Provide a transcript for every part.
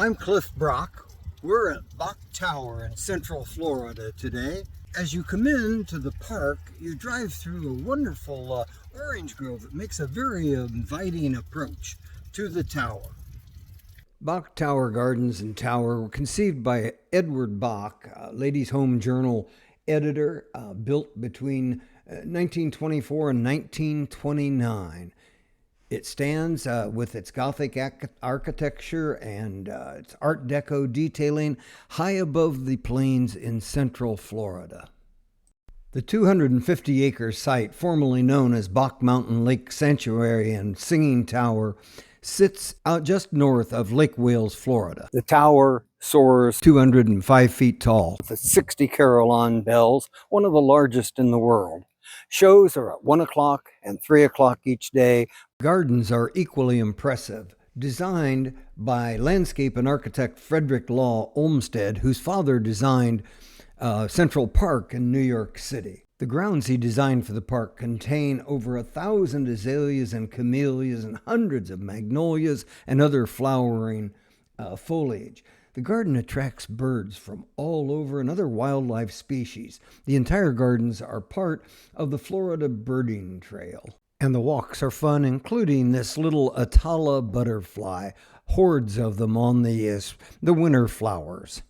I'm Cliff Brock. We're at Bok Tower in Central Florida today. As you come into the park, you drive through a wonderful orange grove that makes a very inviting approach to the tower. Bok Tower Gardens and Tower were conceived by Edward Bok, Ladies' Home Journal editor, built between 1924 and 1929. It stands with its Gothic architecture and its Art Deco detailing high above the plains in central Florida. The 250-acre site, formerly known as Bok Mountain Lake Sanctuary and Singing Tower, sits out just north of Lake Wales, Florida. The tower soars 205 feet tall with 60 carillon bells, one of the largest in the world. Shows are at 1 o'clock and 3 o'clock each day. Gardens are equally impressive, designed by landscape and architect Frederick Law Olmsted, whose father designed Central Park in New York City. The grounds he designed for the park contain over 1,000 azaleas and camellias and hundreds of magnolias and other flowering foliage. The garden attracts birds from all over and other wildlife species. The entire gardens are part of the Florida Birding Trail. And the walks are fun, including this little Atala butterfly, hordes of them on the winter flowers.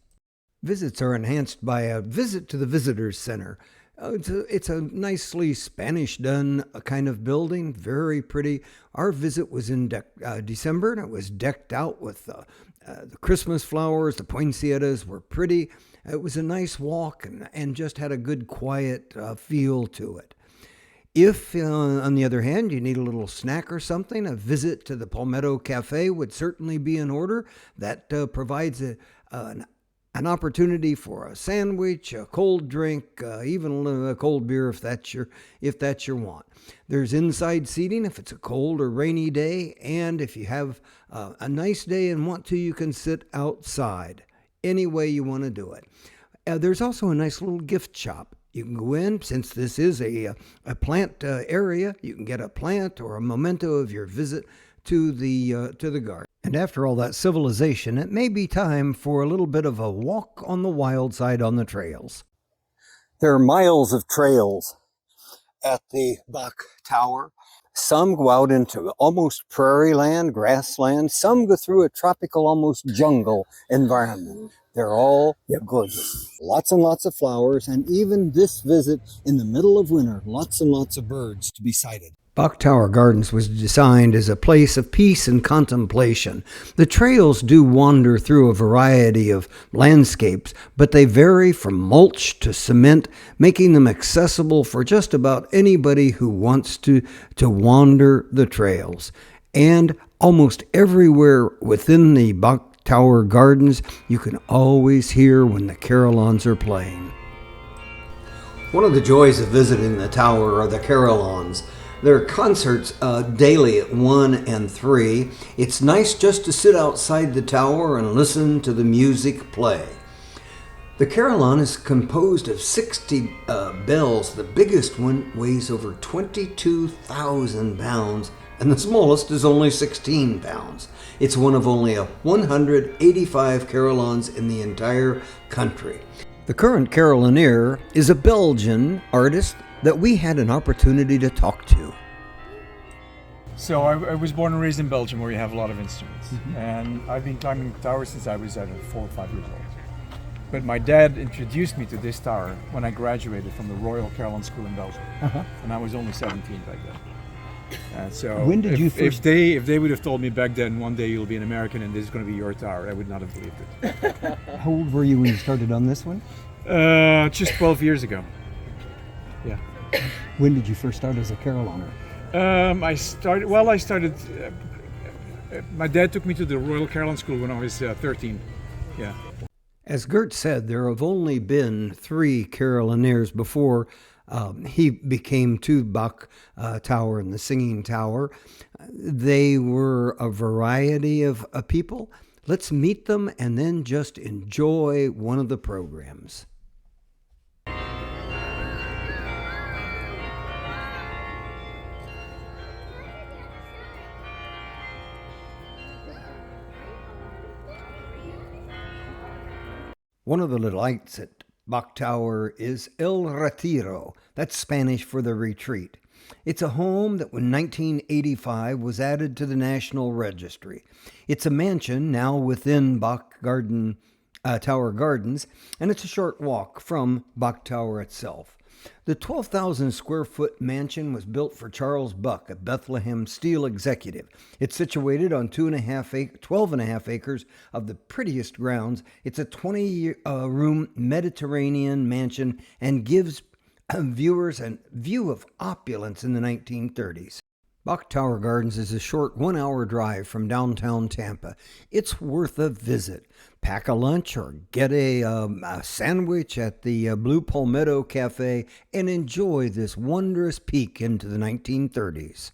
Visits are enhanced by a visit to the Visitors Center. It's a nicely Spanish-done kind of building, very pretty. Our visit was in December, and it was decked out with the Christmas flowers. The poinsettias were pretty. It was a nice walk and just had a good, quiet feel to it. If, on the other hand, you need a little snack or something, a visit to the Palmetto Cafe would certainly be in order. That provides an opportunity for a sandwich, a cold drink, even a cold beer if that's your want. There's inside seating if it's a cold or rainy day, and if you have a nice day and want to, you can sit outside. Any way you want to do it. There's also a nice little gift shop. You can go in, since this is a plant area, you can get a plant or a memento of your visit to the garden. And after all that civilization, it may be time for a little bit of a walk on the wild side on the trails. There are miles of trails at the Bok Tower. Some go out into almost prairie land, grassland. Some go through a tropical, almost jungle environment. They're all gorgeous. Lots and lots of flowers, and even this visit in the middle of winter, lots and lots of birds to be sighted. Bok Tower Gardens was designed as a place of peace and contemplation. The trails do wander through a variety of landscapes, but they vary from mulch to cement, making them accessible for just about anybody who wants to wander the trails. And almost everywhere within the Bok Tower Gardens, you can always hear when the carillons are playing. One of the joys of visiting the tower are the carillons. There are concerts daily at 1 and 3. It's nice just to sit outside the tower and listen to the music play. The carillon is composed of 60 bells. The biggest one weighs over 22,000 pounds, and the smallest is only 16 pounds. It's one of only 185 carillons in the entire country. The current carillonneur is a Belgian artist that we had an opportunity to talk to. So I was born and raised in Belgium, where you have a lot of instruments. And I've been climbing towers since I was 4 or 5 years old. But my dad introduced me to this tower when I graduated from the Royal Carillon School in Belgium. And I was only 17 back then. And so When did you first... if they would have told me back then, one day you'll be an American and this is going to be your tower, I would not have believed it. How old were you when you started on this one? Just 12 years ago. Yeah. When did you first start as a carillonner? I started. My dad took me to the Royal Carillon School when I was 13. Yeah. As Gert said, there have only been 3 carillonneurs before he became to Bok Tower and the Singing Tower. They were a variety of people. Let's meet them and then just enjoy one of the programs. One of the delights at Bok Tower is El Retiro. That's Spanish for the retreat. It's a home that in 1985 was added to the National Registry. It's a mansion now within Tower Gardens, and it's a short walk from Bok Tower itself. The 12,000 square foot mansion was built for Charles Buck, a Bethlehem steel executive. It's situated on 12.5 acres of the prettiest grounds. It's a 20-room Mediterranean mansion and gives viewers a view of opulence in the 1930s. Bok Tower Gardens is a short 1-hour drive from downtown Tampa. It's worth a visit. Pack a lunch or get a sandwich at the Blue Palmetto Cafe and enjoy this wondrous peek into the 1930s.